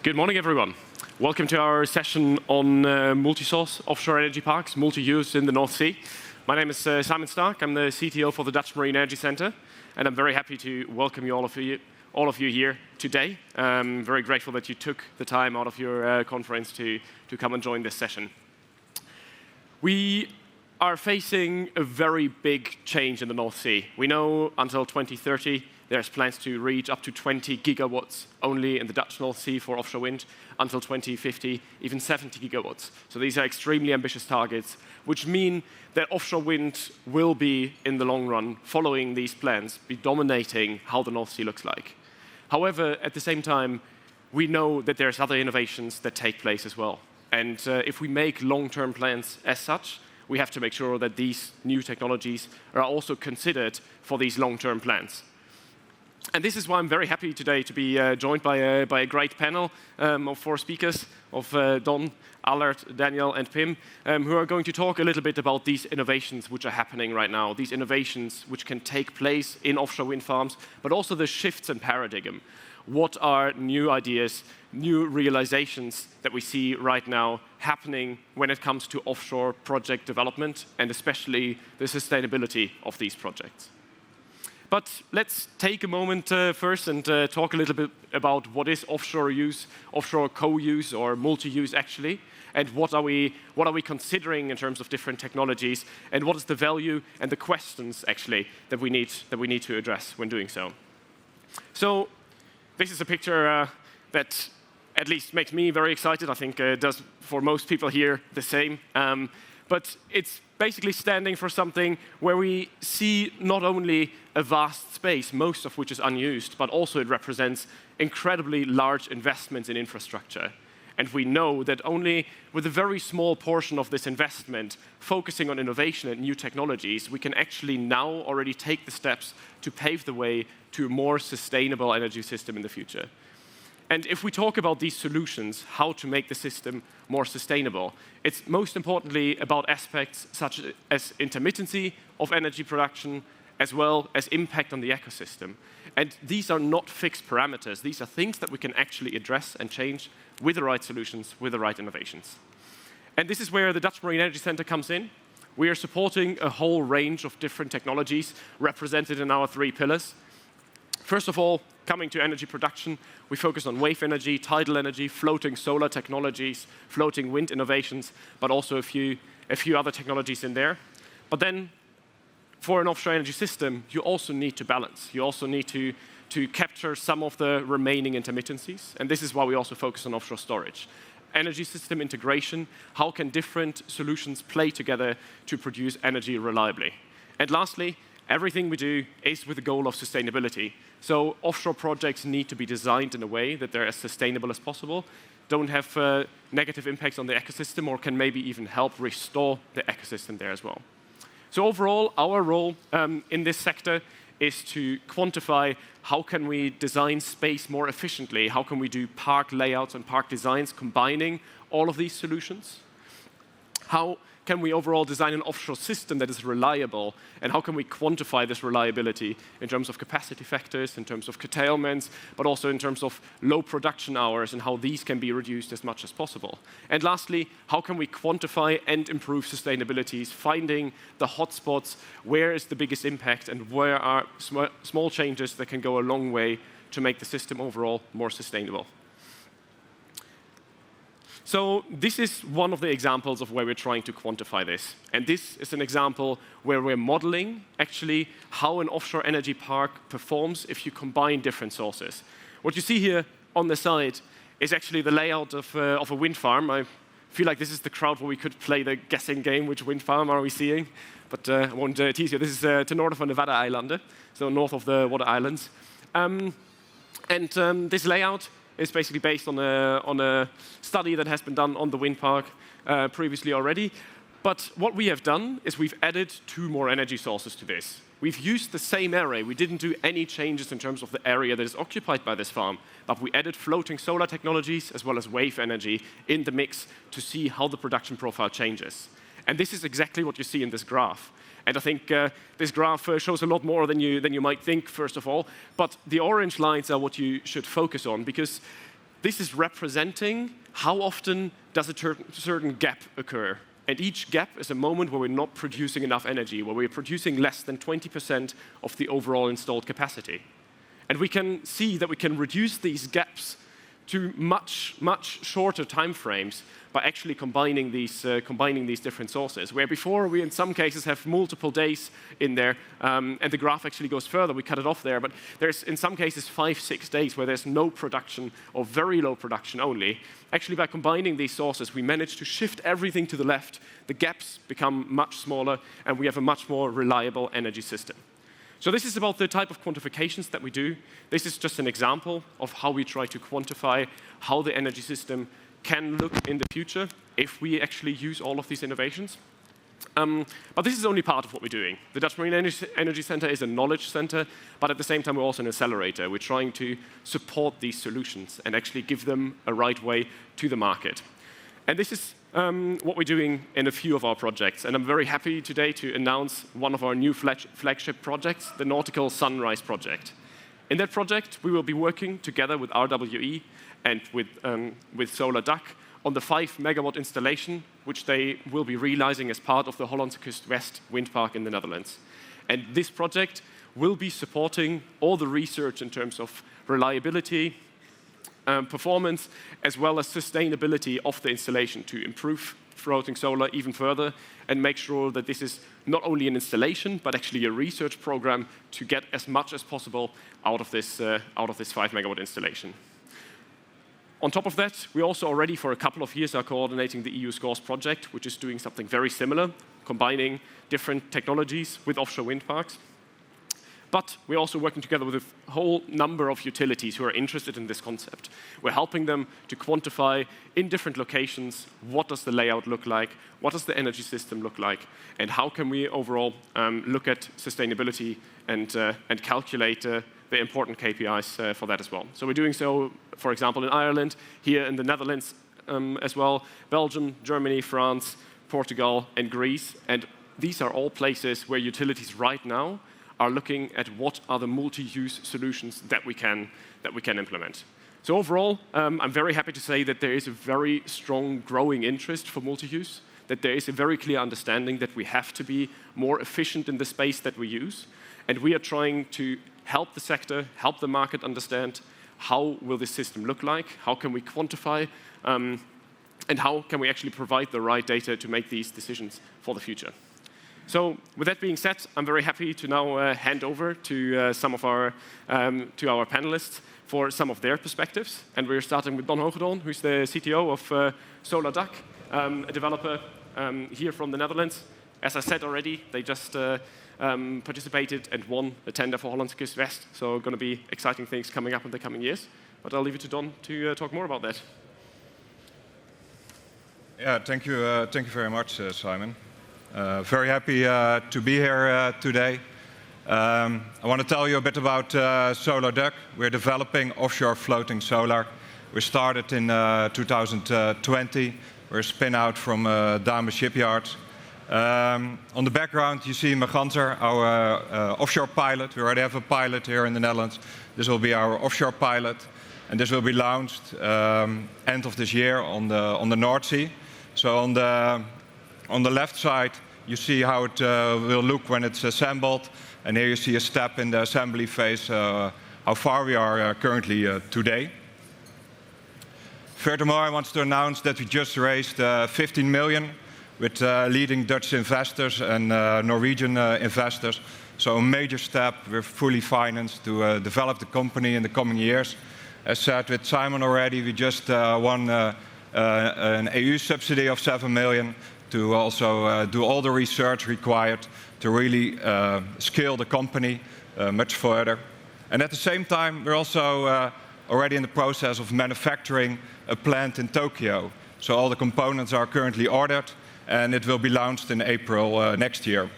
Good morning, everyone. Welcome to our session on multi-source offshore energy parks, multi-use in the North Sea. My name is Simon Stark. I'm the CTO for the Dutch Marine Energy Center, and I'm very happy to welcome all of you here today. I'm very grateful that you took the time out of your conference to come and join this session. We are facing a very big change in the North Sea. We know until 2030, there's plans to reach up to 20 gigawatts only in the Dutch North Sea for offshore wind. Until 2050, even 70 gigawatts. So these are extremely ambitious targets, which mean that offshore wind will be, in the long run, following these plans, be dominating how the North Sea looks like. However, at the same time, we know that there's other innovations that take place as well. And if we make long-term plans as such, we have to make sure that these new technologies are also considered for these long-term plans. And this is why I'm very happy today to be joined by a great panel of 4 speakers, of Don, Allard, Daniel, and Pim, who are going to talk a little bit about these innovations which are happening right now, these innovations which can take place in offshore wind farms, but also the shifts in paradigm. What are new ideas, new realizations that we see right now happening when it comes to offshore project development, and especially the sustainability of these projects? But let's take a moment first and talk a little bit about what is offshore use, offshore co-use, or multi-use actually, and what are we considering in terms of different technologies, and what is the value and the questions actually that we need to address when doing so. So this is a picture that at least makes me very excited. I think does for most people here the same. But it's basically standing for something where we see not only a vast space, most of which is unused, but also it represents incredibly large investments in infrastructure. And we know that only with a very small portion of this investment, focusing on innovation and new technologies, we can actually now already take the steps to pave the way to a more sustainable energy system in the future. And if we talk about these solutions, how to make the system more sustainable, it's most importantly about aspects such as intermittency of energy production, as well as impact on the ecosystem. And these are not fixed parameters. These are things that we can actually address and change with the right solutions, with the right innovations. And this is where the Dutch Marine Energy Center comes in. We are supporting a whole range of different technologies represented in our 3 pillars. First of all, coming to energy production, we focus on wave energy, tidal energy, floating solar technologies, floating wind innovations, but also a few other technologies in there. But then, for an offshore energy system, you also need to balance. You also need to capture some of the remaining intermittencies, and this is why we also focus on offshore storage. Energy system integration, how can different solutions play together to produce energy reliably? And lastly, everything we do is with the goal of sustainability. So offshore projects need to be designed in a way that they're as sustainable as possible, don't have negative impacts on the ecosystem, or can maybe even help restore the ecosystem there as well. So overall, our role in this sector is to quantify how can we design space more efficiently, how can we do park layouts and park designs combining all of these solutions, how can we overall design an offshore system that is reliable, and how can we quantify this reliability in terms of capacity factors, in terms of curtailments, but also in terms of low production hours and how these can be reduced as much as possible. And lastly, how can we quantify and improve sustainabilities, finding the hotspots, where is the biggest impact, and where are small changes that can go a long way to make the system overall more sustainable. So this is one of the examples of where we're trying to quantify this. And this is an example where we're modeling actually how an offshore energy park performs if you combine different sources. What you see here on the side is actually the layout of a wind farm. I feel like this is the crowd where we could play the guessing game, which wind farm are we seeing? But I won't tease you. This is to north of the Nevada Island, so north of the Water Islands. This layout is basically based on a study that has been done on the wind park previously already. But what we have done is we've added 2 more energy sources to this. We've used the same array. We didn't do any changes in terms of the area that is occupied by this farm, but we added floating solar technologies as well as wave energy in the mix to see how the production profile changes. And this is exactly what you see in this graph. And I think this graph shows a lot more than you might think, first of all. But the orange lines are what you should focus on, because this is representing how often does a certain gap occur. And each gap is a moment where we're not producing enough energy, where we're producing less than 20% of the overall installed capacity. And we can see that we can reduce these gaps to much, much shorter time frames by actually combining these different sources. Where before we, in some cases, have multiple days in there, and the graph actually goes further. We cut it off there, but there's, in some cases, 5-6 days where there's no production or very low production only. Actually, by combining these sources, we manage to shift everything to the left. The gaps become much smaller, and we have a much more reliable energy system. So this is about the type of quantifications that we do. This is just an example of how we try to quantify how the energy system can look in the future if we actually use all of these innovations. But this is only part of what we're doing. The Dutch Marine Energy Center is a knowledge center, but at the same time, we're also an accelerator. We're trying to support these solutions and actually give them a right way to the market. And this is what we're doing in a few of our projects. And I'm very happy today to announce one of our new flagship projects, the Nautical Sunrise project. In that project, we will be working together with RWE and with Solar Duck on the 5-megawatt installation, which they will be realizing as part of the Hollandse Kust West wind park in the Netherlands. And this project will be supporting all the research in terms of reliability, performance, as well as sustainability of the installation to improve floating solar even further and make sure that this is not only an installation, but actually a research program to get as much as possible out of this 5-megawatt installation. On top of that, we also already for a couple of years are coordinating the EU SCORES project, which is doing something very similar, combining different technologies with offshore wind parks. But we're also working together with a whole number of utilities who are interested in this concept. We're helping them to quantify in different locations what does the layout look like, what does the energy system look like, and how can we overall look at sustainability and calculate the important KPIs for that as well. So we're doing so, for example, in Ireland, here in the Netherlands as well, Belgium, Germany, France, Portugal, and Greece. And these are all places where utilities right now are looking at what are the multi-use solutions that we can implement. So overall, I'm very happy to say that there is a very strong growing interest for multi-use, that there is a very clear understanding that we have to be more efficient in the space that we use, and we are trying to help the sector, help the market understand how will this system look like, how can we quantify, and how can we actually provide the right data to make these decisions for the future. So with that being said, I'm very happy to now hand over to some of our panelists for some of their perspectives. And we're starting with Don Hogedorn, who's the CTO of Solar Duck, a developer here from the Netherlands. As I said already, they just participated and won a tender for Hollandse Kust West. So going to be exciting things coming up in the coming years. But I'll leave it to Don to talk more about that. Yeah, thank you very much, Simon. Very happy to be here today. I want to tell you a bit about Solar Duck. We're developing offshore floating solar. We started in 2020. We're a spin-out from Dame Shipyard. On the background, you see Meganter, our offshore pilot. We already have a pilot here in the Netherlands. This will be our offshore pilot, and this will be launched end of this year on the North Sea. So on the left side, you see how it will look when it's assembled. And here you see a step in the assembly phase, how far we are currently today. Furthermore, I want to announce that we just raised 15 million with leading Dutch investors and Norwegian investors. So a major step. We're fully financed to develop the company in the coming years. As said with Simon already, we just won an EU subsidy of 7 million to also do all the research required to really scale the company much further. And at the same time, we're also already in the process of manufacturing a plant in Tokyo. So all the components are currently ordered, and it will be launched in April next year.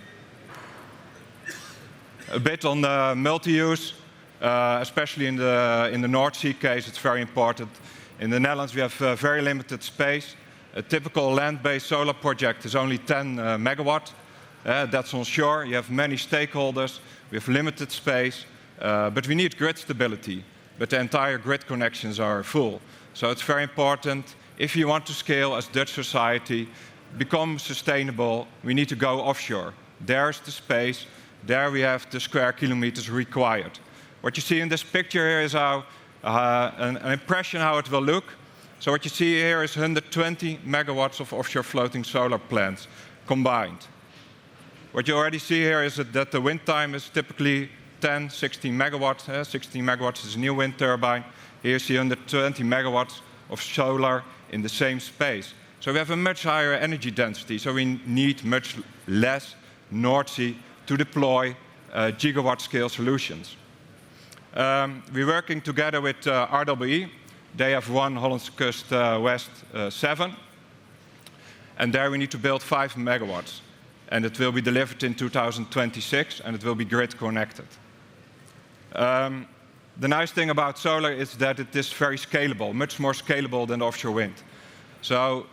A bit on the multi-use, especially in the North Sea case, it's very important. In the Netherlands, we have very limited space. A typical land-based solar project is only 10 megawatt. That's on shore. You have many stakeholders. We have limited space, but we need grid stability. But the entire grid connections are full. So it's very important, if you want to scale as Dutch society, become sustainable, we need to go offshore. There's the space, there we have the square kilometers required. What you see in this picture here is how, an impression how it will look. So what you see here is 120 megawatts of offshore floating solar plants combined. What you already see here is that the wind time is typically 10, 16 megawatts. 16 megawatts is a new wind turbine. Here you see 120 megawatts of solar in the same space. So we have a much higher energy density, so we need much less North Sea to deploy gigawatt scale solutions. We're working together with RWE. They have one Hollandse Kust West 7. And there we need to build 5 megawatts. And it will be delivered in 2026, and it will be grid connected. The nice thing about solar is that it is very scalable, much more scalable than offshore wind. So,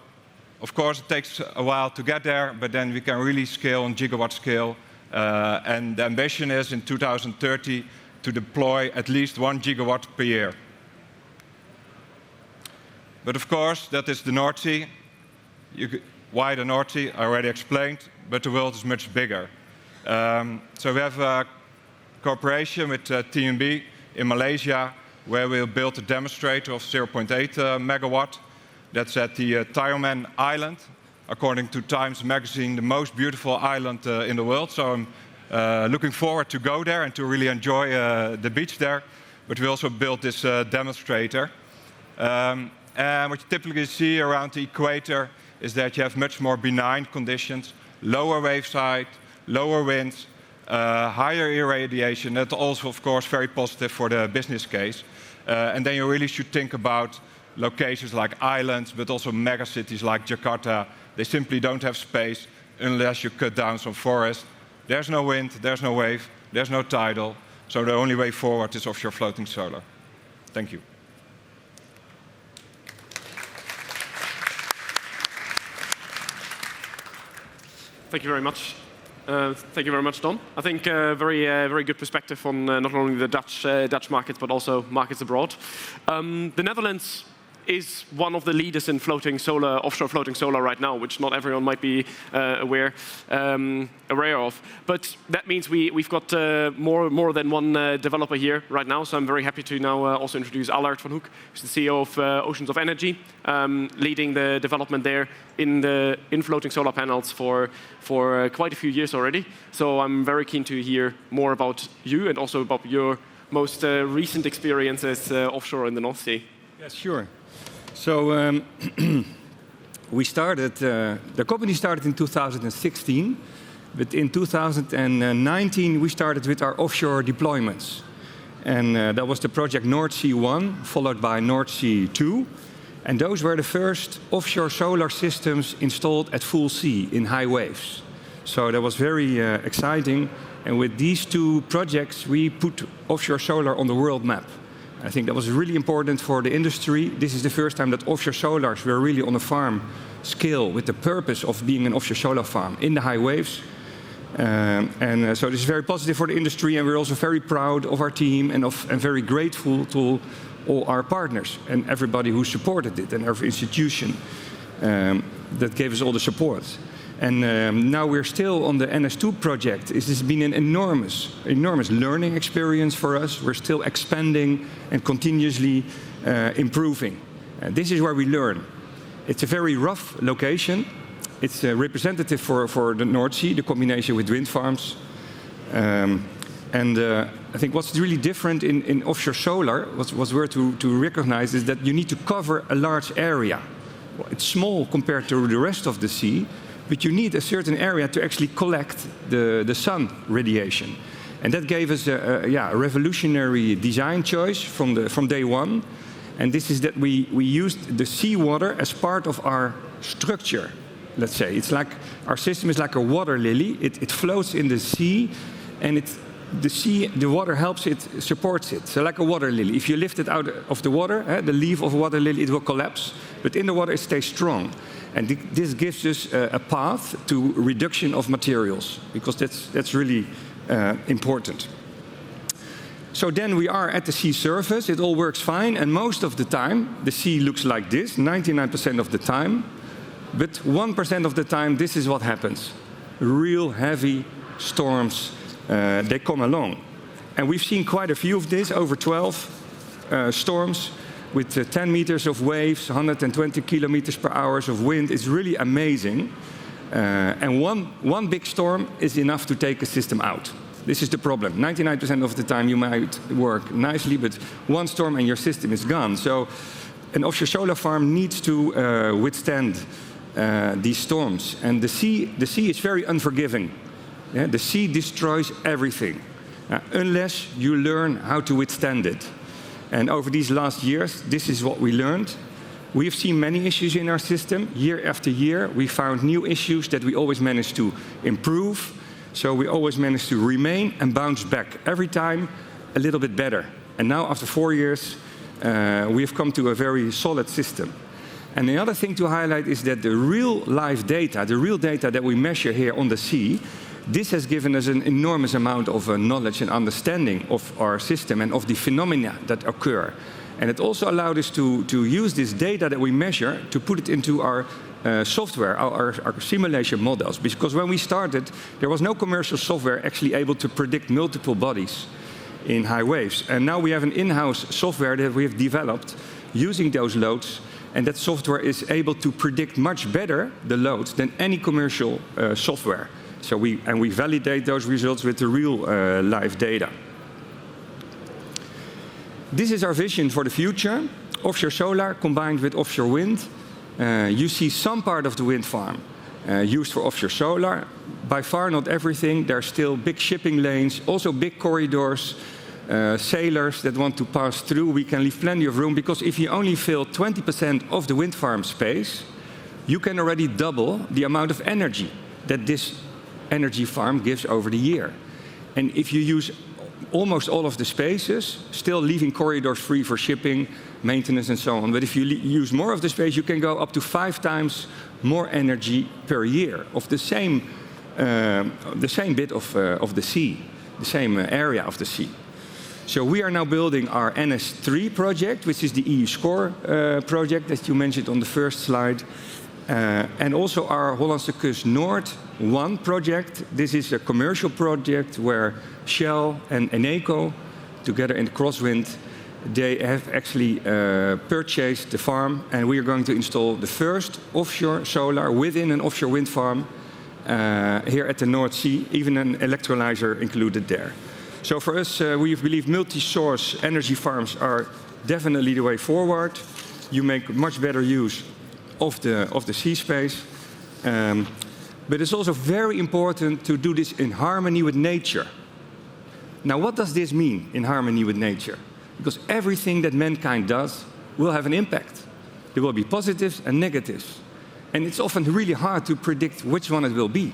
of course, it takes a while to get there, but then we can really scale on gigawatt scale. And the ambition is in 2030 to deploy at least 1 gigawatt per year. But of course, that is the North Sea. Why the North Sea? I already explained, but the world is much bigger. So we have a cooperation with TNB in Malaysia, where we'll build a demonstrator of 0.8 megawatt. That's at the Tioman Island, according to Times Magazine, the most beautiful island in the world. So I'm looking forward to go there and to really enjoy the beach there. But we also built this demonstrator. And what you typically see around the equator is that you have much more benign conditions, lower wave height, lower winds, higher irradiation. That's also, of course, very positive for the business case. And then you really should think about locations like islands, but also megacities like Jakarta. They simply don't have space unless you cut down some forest. There's no wind, there's no wave, there's no tidal. So the only way forward is offshore floating solar. Thank you. Thank you very much. Thank you very much, Don. I think very good perspective on not only the Dutch market, but also markets abroad. The Netherlands is one of the leaders in floating solar, offshore floating solar right now, which not everyone might be aware of. But that means we've got more than one developer here right now. So I'm very happy to now also introduce Allard van Hoek, who's the CEO of Oceans of Energy, leading the development there in floating solar panels for quite a few years already. So I'm very keen to hear more about you and also about your most recent experiences offshore in the North Sea. Yes, sure. So we started, the company started in 2016, but in 2019 we started with our offshore deployments. And that was the project North Sea 1, followed by North Sea 2. And those were the first offshore solar systems installed at full sea in high waves. So that was very exciting. And with these two projects, we put offshore solar on the world map. I think that was really important for the industry. This is the first time that offshore solars were really on a farm scale with the purpose of being an offshore solar farm in the high waves. So this is very positive for the industry, and we're also very proud of our team and very grateful to all our partners and everybody who supported it and every institution that gave us all the support. And now we're still on the NS2 project. This has been an enormous learning experience for us. We're still expanding and continuously improving. This is where we learn. It's a very rough location. It's representative for the North Sea, the combination with wind farms. I think what's really different in offshore solar, what's worth to recognize, is that you need to cover a large area. It's small compared to the rest of the sea, but you need a certain area to actually collect the sun radiation. And that gave us a revolutionary design choice from day one. And this is that we used the seawater as part of our structure, let's say. It's like, our system is like a water lily. It floats in the sea, and the water helps it, supports it. So like a water lily. If you lift it out of the water, the leaf of a water lily, it will collapse. But in the water, it stays strong. And this gives us a path to reduction of materials, because that's really important. So then we are at the sea surface, it all works fine, and most of the time the sea looks like this, 99% of the time. But 1% of the time, this is what happens. Real heavy storms, they come along. And we've seen quite a few of this, over 12 storms with 10 meters of waves, 120 kilometers per hour of wind. It's really amazing. And one big storm is enough to take a system out. This is the problem. 99% of the time you might work nicely, but one storm and your system is gone. So an offshore solar farm needs to withstand these storms. And the sea is very unforgiving. Yeah? The sea destroys everything, unless you learn how to withstand it. And over these last years, this is what we learned. We've seen many issues in our system. Year after year, we found new issues that we always managed to improve. So we always managed to remain and bounce back. Every time, a little bit better. And now, after 4 years, we have come to a very solid system. And the other thing to highlight is that the real live data, the real data that we measure here on the sea, this has given us an enormous amount of knowledge and understanding of our system and of the phenomena that occur. And it also allowed us to use this data that we measure to put it into our software, our simulation models. Because when we started, there was no commercial software actually able to predict multiple bodies in high waves. And now we have an in-house software that we have developed using those loads. And that software is able to predict much better the loads than any commercial software. So we validate those results with the real live data. This is our vision for the future. Offshore solar combined with offshore wind. You see some part of the wind farm used for offshore solar. By far not everything. There are still big shipping lanes, also big corridors, sailors that want to pass through. We can leave plenty of room, because if you only fill 20% of the wind farm space, you can already double the amount of energy that this energy farm gives over the year. And if you use almost all of the spaces, still leaving corridors free for shipping, maintenance and so on. But if you use more of the space, you can go up to 5 times more energy per year of the same bit of the sea, the same area of the sea. So we are now building our NS3 project, which is the EU SCORE project that you mentioned on the first slide. And also our Hollandse Kust Noord 1 project. This is a commercial project where Shell and Eneco, together in the Crosswind, they have actually purchased the farm, and we are going to install the first offshore solar within an offshore wind farm here at the North Sea, even an electrolyzer included there. So for us, we believe multi-source energy farms are definitely the way forward. You make much better use of the sea space. But it's also very important to do this in harmony with nature. Now, what does this mean, in harmony with nature? Because everything that mankind does will have an impact. There will be positives and negatives. And it's often really hard to predict which one it will be,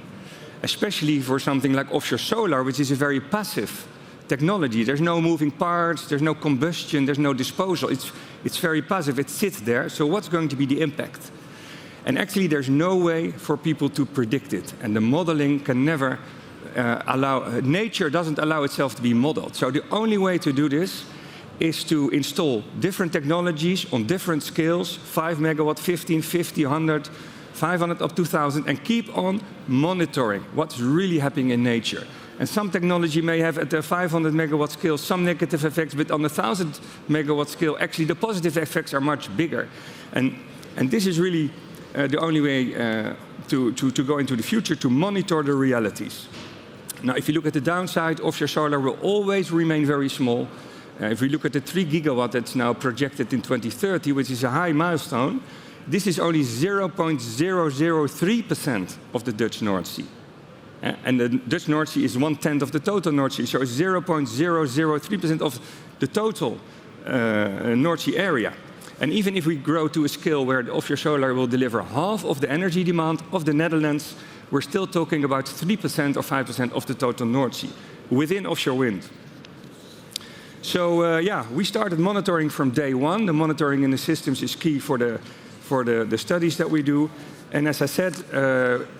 especially for something like offshore solar, which is a very passive technology. There's no moving parts, there's no combustion, there's no disposal. It's very passive, it sits there. So what's going to be the impact? And actually, there's no way for people to predict it. And the modeling can never nature doesn't allow itself to be modeled. So the only way to do this is to install different technologies on different scales, 5 megawatt, 15, 50, 100, 500 up to 1,000, and keep on monitoring what's really happening in nature. And some technology may have at the 500 megawatt scale some negative effects, but on the 1,000 megawatt scale, actually the positive effects are much bigger. And this is really the only way to go into the future, to monitor the realities. Now, if you look at the downside, offshore solar will always remain very small. If we look at the 3 gigawatt that's now projected in 2030, which is a high milestone, this is only 0.003% of the Dutch North Sea. And the Dutch North Sea is 1/10 of the total North Sea, so it's 0.003% of the total North Sea area. And even if we grow to a scale where the offshore solar will deliver half of the energy demand of the Netherlands, we're still talking about 3% or 5% of the total North Sea within offshore wind. So we started monitoring from day one. The monitoring in the systems is key for the studies that we do. And as I said,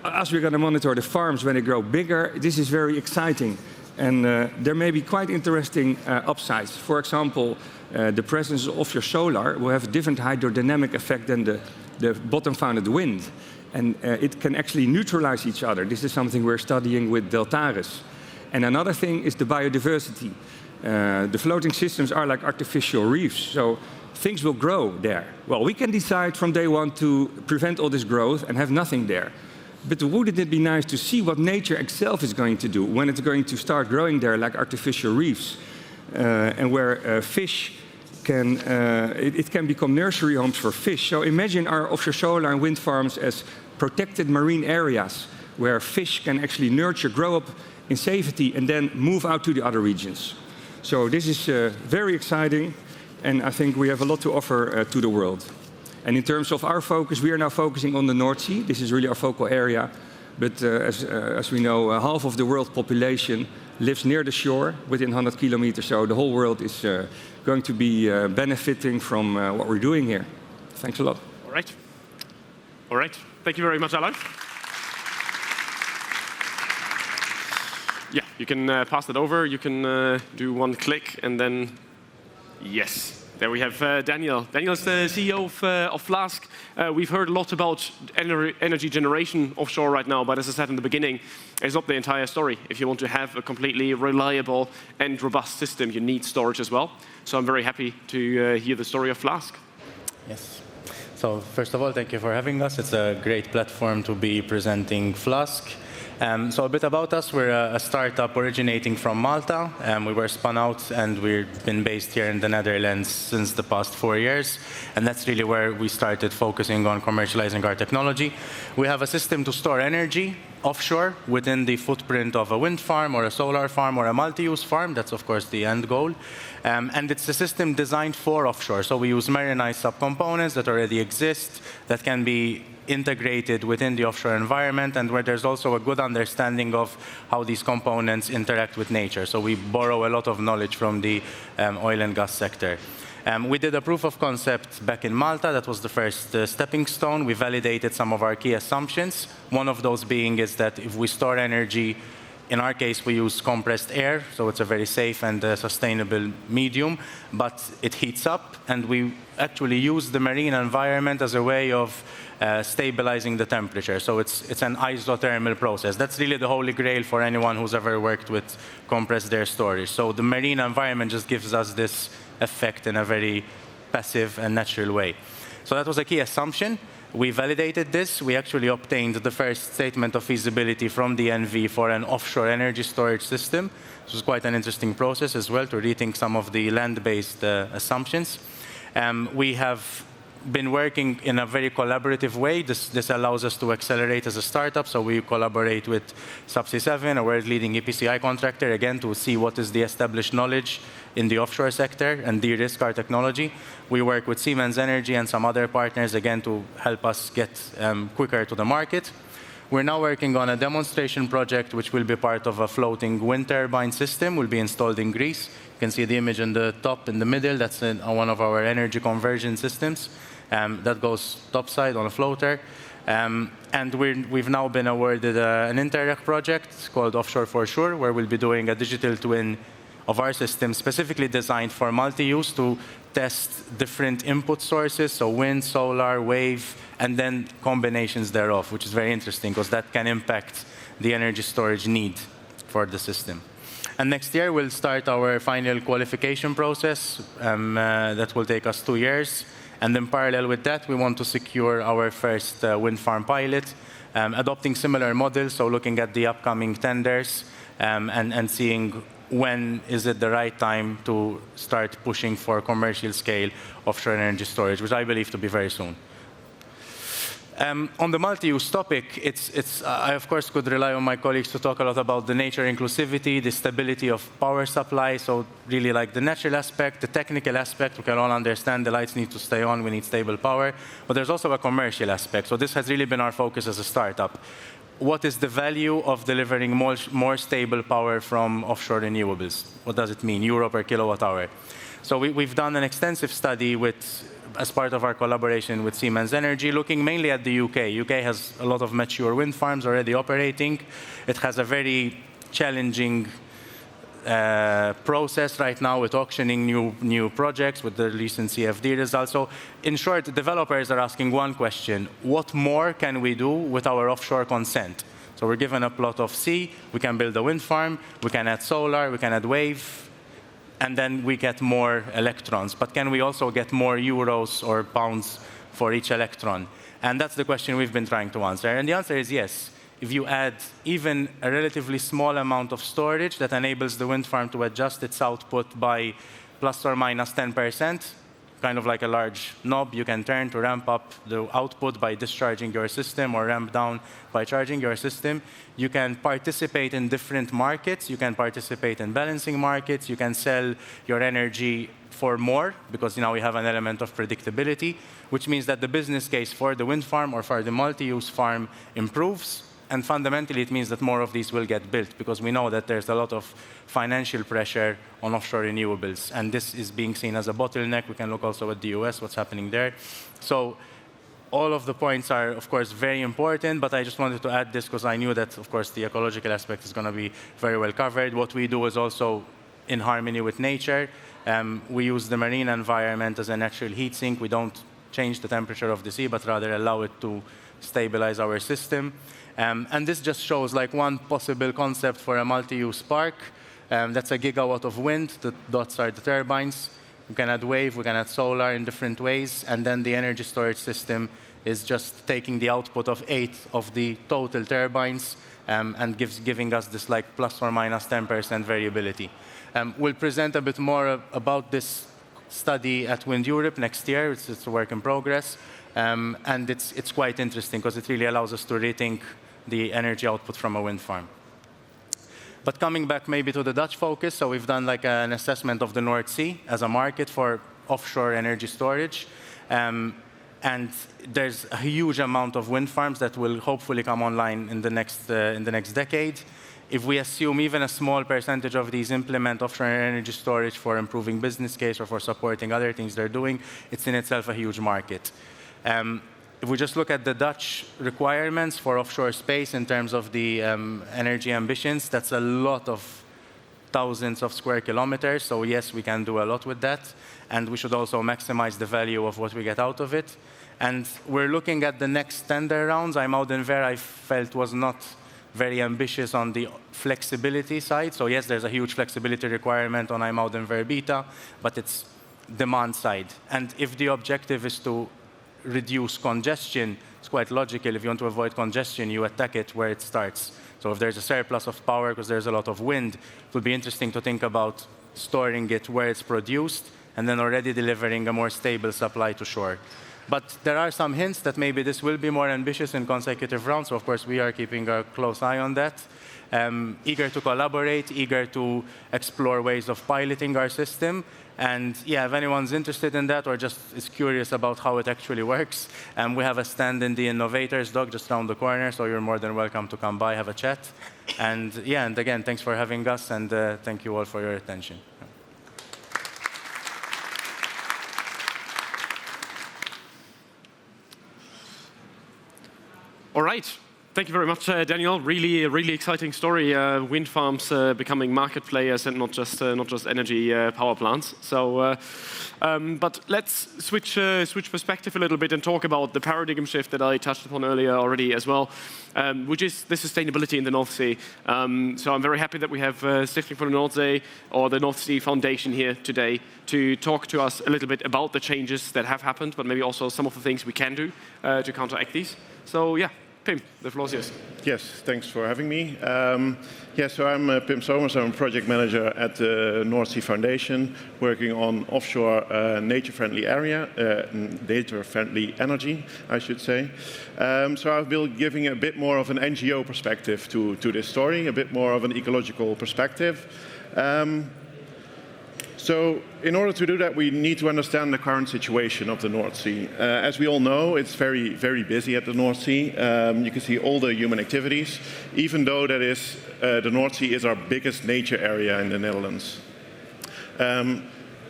as we're going to monitor the farms when they grow bigger, this is very exciting. And there may be quite interesting upsides. For example, the presence of offshore solar will have a different hydrodynamic effect than the bottom-founded wind. And it can actually neutralize each other. This is something we're studying with Deltares. And another thing is the biodiversity. The floating systems are like artificial reefs, so things will grow there. Well, we can decide from day one to prevent all this growth and have nothing there. But wouldn't it be nice to see what nature itself is going to do when it's going to start growing there like artificial reefs, and where fish can, it can become nursery homes for fish. So imagine our offshore solar and wind farms as protected marine areas where fish can actually nurture, grow up in safety, and then move out to the other regions. So this is very exciting, and I think we have a lot to offer to the world. And in terms of our focus, we are now focusing on the North Sea. This is really our focal area. But as we know, half of the world population lives near the shore, within 100 kilometers. So the whole world is going to be benefiting from what we're doing here. Thanks a lot. All right. All right. Thank you very much, Alain. Yeah, you can pass it over. You can do one click, and then yes. There we have Daniel. Daniel's the CEO of Flask. We've heard a lot about energy generation offshore right now, but as I said in the beginning, it's not the entire story. If you want to have a completely reliable and robust system, you need storage as well. So I'm very happy to hear the story of Flask. Yes. So first of all, thank you for having us. It's a great platform to be presenting Flask. So a bit about us, we're a startup originating from Malta. We were spun out and we've been based here in the Netherlands since the past 4 years. And that's really where we started focusing on commercializing our technology. We have a system to store energy offshore within the footprint of a wind farm or a solar farm or a multi-use farm. That's of course the end goal. And it's a system designed for offshore. So we use marinized subcomponents that already exist, that can be integrated within the offshore environment, and where there's also a good understanding of how these components interact with nature. So we borrow a lot of knowledge from the oil and gas sector. We did a proof of concept back in Malta. That was the first stepping stone. We validated some of our key assumptions. One of those being is that if we store energy, in our case, we use compressed air, so it's a very safe and sustainable medium, but it heats up, and we actually use the marine environment as a way of stabilizing the temperature. So it's an isothermal process. That's really the holy grail for anyone who's ever worked with compressed air storage. So the marine environment just gives us this effect in a very passive and natural way. So that was a key assumption. We validated this. We actually obtained the first statement of feasibility from the NV for an offshore energy storage system. This was quite an interesting process as well to rethink some of the land-based assumptions. We have been working in a very collaborative way. This allows us to accelerate as a startup. So we collaborate with Subsea 7, a world-leading EPCI contractor, again, to see what is the established knowledge in the offshore sector and de-risk our technology. We work with Siemens Energy and some other partners, again, to help us get quicker to the market. We're now working on a demonstration project which will be part of a floating wind turbine system, will be installed in Greece. You can see the image in the top in the middle. That's one of our energy conversion systems. That goes topside on a floater. And we've now been awarded an Interreg project called Offshore for Sure, where we'll be doing a digital twin of our system specifically designed for multi-use to test different input sources, so wind, solar, wave, and then combinations thereof, which is very interesting because that can impact the energy storage need for the system. And next year, we'll start our final qualification process. That will take us 2 years. And in parallel with that, we want to secure our first wind farm pilot, adopting similar models, so looking at the upcoming tenders and seeing when is it the right time to start pushing for commercial scale offshore energy storage, which I believe to be very soon. On the multi-use topic, I of course could rely on my colleagues to talk a lot about the nature inclusivity, the stability of power supply, so really like the natural aspect, the technical aspect. We can all understand the lights need to stay on, we need stable power, but there's also a commercial aspect. So this has really been our focus as a startup. What is the value of delivering more stable power from offshore renewables? What does it mean, euro per kilowatt hour? So we've done an extensive study as part of our collaboration with Siemens Energy, looking mainly at the UK. UK has a lot of mature wind farms already operating. It has a very challenging process right now with auctioning new projects with the recent CFD results. So in short, developers are asking one question: what more can we do with our offshore consent? So we're given a plot of sea, we can build a wind farm, we can add solar, we can add wave, and then we get more electrons. But can we also get more euros or pounds for each electron? And that's the question we've been trying to answer. And the answer is yes. If you add even a relatively small amount of storage that enables the wind farm to adjust its output by plus or minus 10%, kind of like a large knob you can turn to ramp up the output by discharging your system or ramp down by charging your system, you can participate in different markets. You can participate in balancing markets. You can sell your energy for more, because now we have an element of predictability, which means that the business case for the wind farm or for the multi-use farm improves. And fundamentally, it means that more of these will get built, because we know that there's a lot of financial pressure on offshore renewables. And this is being seen as a bottleneck. We can look also at the US, what's happening there. So all of the points are, of course, very important. But I just wanted to add this because I knew that, of course, the ecological aspect is going to be very well covered. What we do is also in harmony with nature. We use the marine environment as a natural heat sink. We don't change the temperature of the sea, but rather allow it to stabilize our system. And this just shows like one possible concept for a multi-use park. That's a gigawatt of wind. The dots are the turbines. We can add wave, we can add solar in different ways. And then the energy storage system is just taking the output of 8 of the total turbines and giving us this like plus or minus 10% variability. We'll present a bit more about this study at Wind Europe next year. It's a work in progress. And it's quite interesting because it really allows us to rethink the energy output from a wind farm. But coming back maybe to the Dutch focus, so we've done like an assessment of the North Sea as a market for offshore energy storage. And there's a huge amount of wind farms that will hopefully come online in the next decade. If we assume even a small percentage of these implement offshore energy storage for improving business case or for supporting other things they're doing, it's in itself a huge market. If we just look at the Dutch requirements for offshore space in terms of the energy ambitions, that's a lot of thousands of square kilometers. So yes, we can do a lot with that. And we should also maximize the value of what we get out of it. And we're looking at the next tender rounds. IJmuiden-Ver, I felt, was not very ambitious on the flexibility side. So yes, there's a huge flexibility requirement on IJmuiden-Ver Beta, but it's demand side. And if the objective is to reduce congestion, it's quite logical. If you want to avoid congestion, you attack it where it starts. So if there's a surplus of power because there's a lot of wind, it would be interesting to think about storing it where it's produced and then already delivering a more stable supply to shore. But there are some hints that maybe this will be more ambitious in consecutive rounds. So of course, we are keeping a close eye on that. Eager to collaborate, eager to explore ways of piloting our system. And yeah, if anyone's interested in that or just is curious about how it actually works, we have a stand in the Innovators Dock just around the corner, so you're more than welcome to come by, have a chat. And yeah, and again, thanks for having us, and thank you all for your attention. All right. Thank you very much, Daniel. Really exciting story. Wind farms becoming market players and not just energy power plants. So, but let's switch perspective a little bit and talk about the paradigm shift that I touched upon earlier already as well, which is the sustainability in the North Sea. So I'm very happy that we have Stichting for the North Sea or the North Sea Foundation here today to talk to us a little bit about the changes that have happened, but maybe also some of the things we can do to counteract these. So yeah. Pim, the floor is yours. Yes, thanks for having me. So I'm Pim Somers. I'm a project manager at the North Sea Foundation, working on offshore nature-friendly area, nature-friendly energy, I should say. So I've been giving a bit more of an NGO perspective to this story, a bit more of an ecological perspective. So in order to do that, we need to understand the current situation of the North Sea. As we all know, it's very, very busy at the North Sea. You can see all the human activities, even though that is, the North Sea is our biggest nature area in the Netherlands.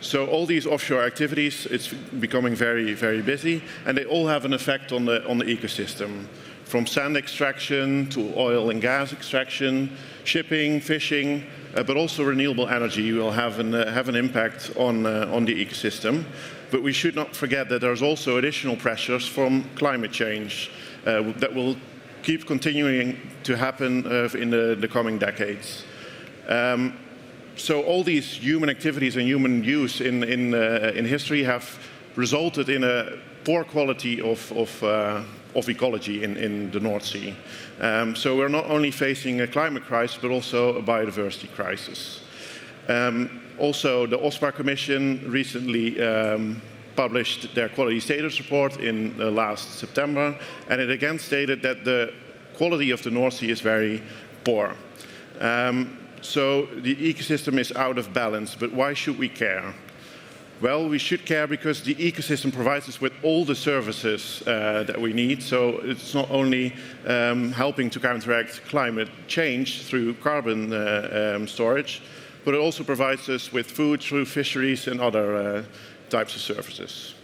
So all these offshore activities, it's becoming very, very busy, and they all have an effect on the ecosystem. From sand extraction to oil and gas extraction, shipping, fishing, but also renewable energy will have an impact on the ecosystem. But we should not forget that there's also additional pressures from climate change that will keep continuing to happen in the coming decades. So all these human activities and human use in history have resulted in a poor quality of ecology in the North Sea. So we're not only facing a climate crisis, but also a biodiversity crisis. Also, the OSPAR Commission recently published their quality status report in last September, and it again stated that the quality of the North Sea is very poor. So the ecosystem is out of balance, but why should we care? Well, we should care because the ecosystem provides us with all the services that we need. So it's not only helping to counteract climate change through carbon storage, but it also provides us with food through fisheries and other types of services.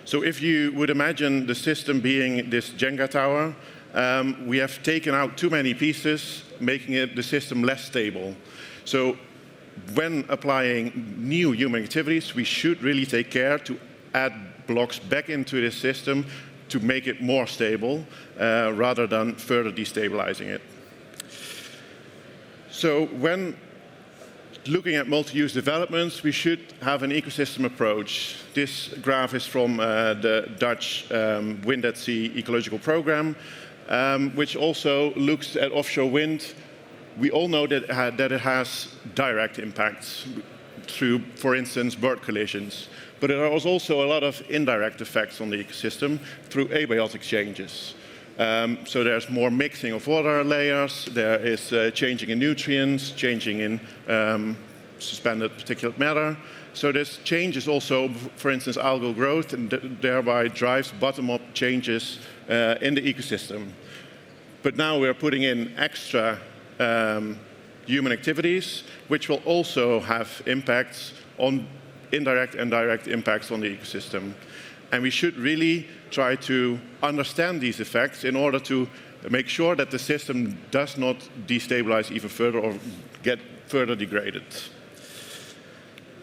So if you would imagine the system being this Jenga tower, we have taken out too many pieces, making the system less stable. So when applying new human activities, we should really take care to add blocks back into this system to make it more stable, rather than further destabilizing it. So when looking at multi-use developments, we should have an ecosystem approach. This graph is from the Dutch Wind at Sea Ecological Program, which also looks at offshore wind. We all know that it has direct impacts through, for instance, bird collisions. But there are also a lot of indirect effects on the ecosystem through abiotic changes. So there's more mixing of water layers, there is changing in nutrients, changing in suspended particulate matter. So this changes also, for instance, algal growth, and thereby drives bottom-up changes in the ecosystem. But now we're putting in extra human activities, which will also have impacts on indirect and direct impacts on the ecosystem. And we should really try to understand these effects in order to make sure that the system does not destabilize even further or get further degraded.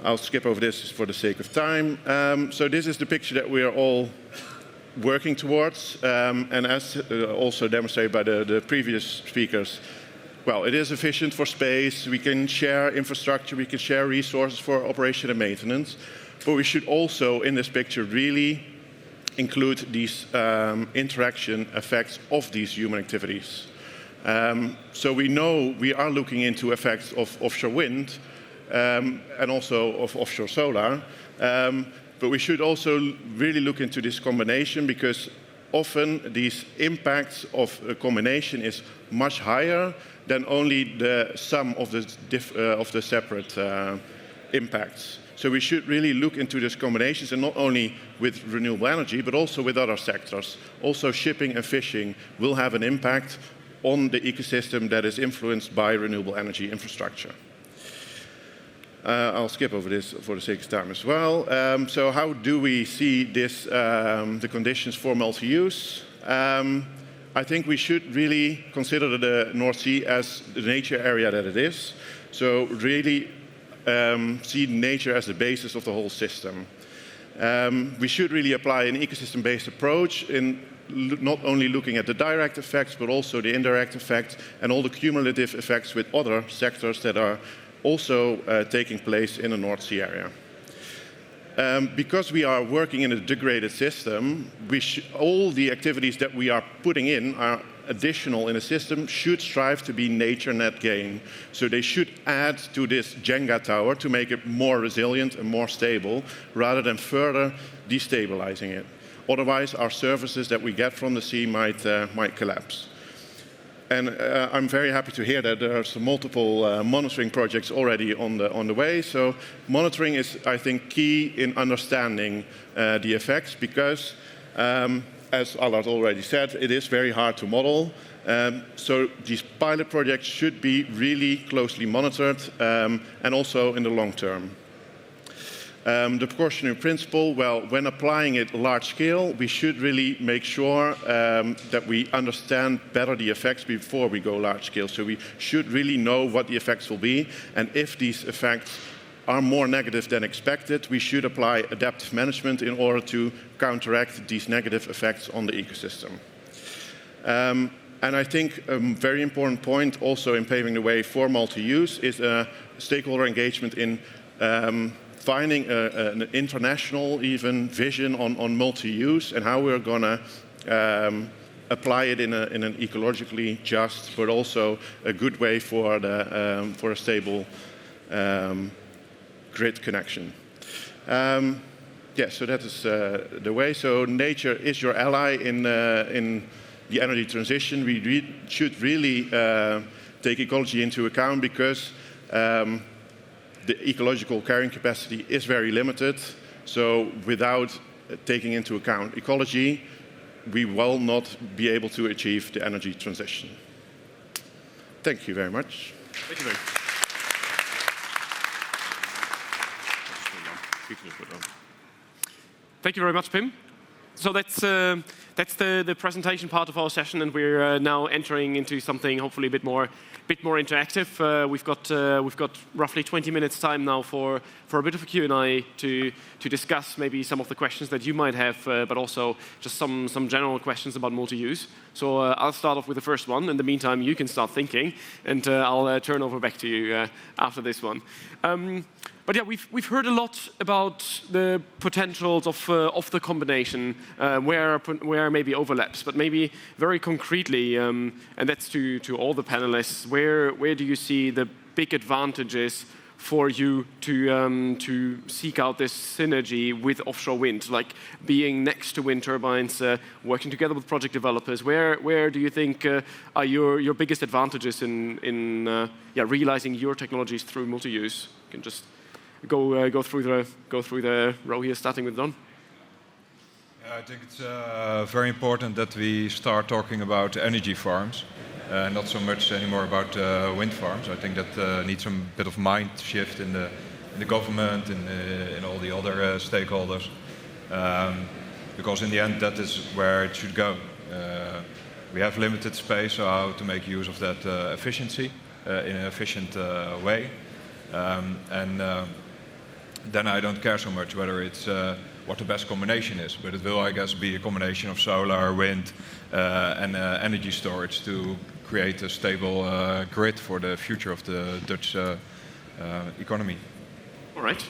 I'll skip over this for the sake of time. So this is the picture that we are all working towards, and as also demonstrated by the previous speakers, well, it is efficient for space, we can share infrastructure, we can share resources for operation and maintenance, but we should also, in this picture, really include these interaction effects of these human activities. So we know we are looking into effects of offshore wind and also of offshore solar, but we should also really look into this combination, because often these impacts of a combination is much higher than only the sum of the separate impacts. So we should really look into these combinations, and not only with renewable energy, but also with other sectors. Also shipping and fishing will have an impact on the ecosystem that is influenced by renewable energy infrastructure. I'll skip over this for the sake of time as well. So how do we see this, the conditions for multi-use? I think we should really consider the North Sea as the nature area that it is. So really see nature as the basis of the whole system. We should really apply an ecosystem-based approach in not only looking at the direct effects, but also the indirect effects and all the cumulative effects with other sectors that are also taking place in the North Sea area. Because we are working in a degraded system, all the activities that we are putting in are additional in a system, should strive to be nature net gain. So they should add to this Jenga tower to make it more resilient and more stable, rather than further destabilizing it. Otherwise, our services that we get from the sea might collapse. And I'm very happy to hear that there are some multiple monitoring projects already on the way. So monitoring is, I think, key in understanding the effects, because, as Allard already said, it is very hard to model. So these pilot projects should be really closely monitored, and also in the long term. The precautionary principle, well, when applying it large scale, we should really make sure that we understand better the effects before we go large scale. So we should really know what the effects will be, and if these effects are more negative than expected, we should apply adaptive management in order to counteract these negative effects on the ecosystem. And I think a very important point also in paving the way for multi-use is stakeholder engagement in finding an international even vision on multi-use and how we're going to apply it in an ecologically just, but also a good way for a stable grid connection. Yeah, so that is the way. So nature is your ally in the energy transition. We should really take ecology into account because the ecological carrying capacity is very limited. So without taking into account ecology, we will not be able to achieve the energy transition. Thank you very much. Thank you very much. Thank you very much, Pim. So that's the presentation part of our session, and we're now entering into something hopefully a bit more interactive. We've got roughly 20 minutes time now for a bit of a Q&A to discuss maybe some of the questions that you might have, but also just some general questions about multi-use. So I'll start off with the first one. In the meantime, you can start thinking, and I'll turn over back to you after this one. But yeah, we've heard a lot about the potentials of the combination, where maybe overlaps, but maybe very concretely, and that's to all the panelists. Where do you see the big advantages for you to seek out this synergy with offshore wind, like being next to wind turbines, working together with project developers? Where do you think are your biggest advantages in realizing your technologies through multi-use? You can just go through the row here, starting with Don. Yeah, I think it's very important that we start talking about energy farms, not so much anymore about wind farms. I think that needs some bit of mind shift in the government, in all the other stakeholders, because in the end that is where it should go. We have limited space, so how to make use of that efficiency in an efficient way. Then I don't care so much whether it's what the best combination is, but it will, I guess, be a combination of solar, wind, and energy storage to create a stable grid for the future of the Dutch economy. All right.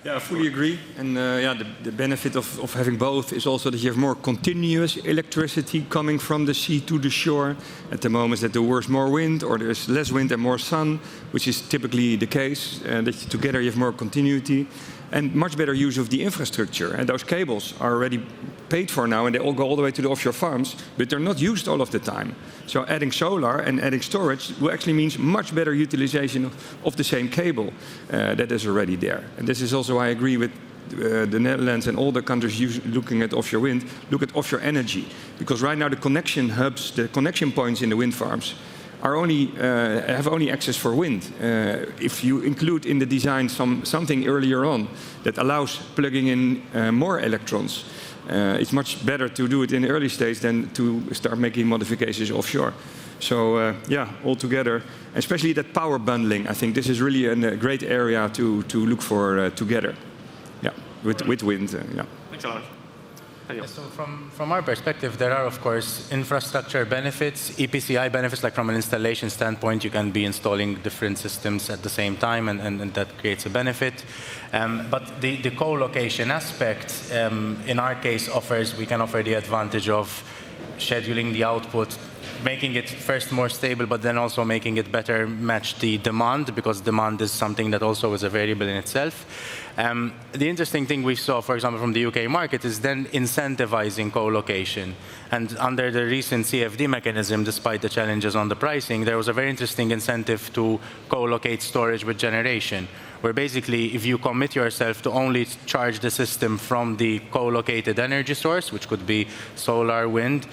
Yeah, I fully agree. And the benefit of having both is also that you have more continuous electricity coming from the sea to the shore. At the moment that there is more wind or there is less wind and more sun, which is typically the case, that together you have more continuity and much better use of the infrastructure. And those cables are already paid for now, and they all go all the way to the offshore farms, but they're not used all of the time. So adding solar and adding storage will actually mean much better utilization of the same cable that is already there. And this is also why I agree with the Netherlands and all the countries looking at offshore wind, look at offshore energy. Because right now the connection hubs, the connection points in the wind farms are have only access for wind. If you include in the design something earlier on that allows plugging in more electrons, it's much better to do it in the early stage than to start making modifications offshore. So altogether, especially that power bundling, I think this is really a great area to look for together. Yeah, with wind. Yeah. Thanks a lot. Yeah, so from our perspective, there are, of course, infrastructure benefits, EPCI benefits, like from an installation standpoint, you can be installing different systems at the same time, and that creates a benefit. But the co-location aspect, in our case, we can offer the advantage of scheduling the output, making it first more stable, but then also making it better match the demand, because demand is something that also is a variable in itself. The interesting thing we saw, for example, from the UK market is then incentivizing co-location. And under the recent CFD mechanism, despite the challenges on the pricing, there was a very interesting incentive to co-locate storage with generation, where basically if you commit yourself to only charge the system from the co-located energy source, which could be solar, wind,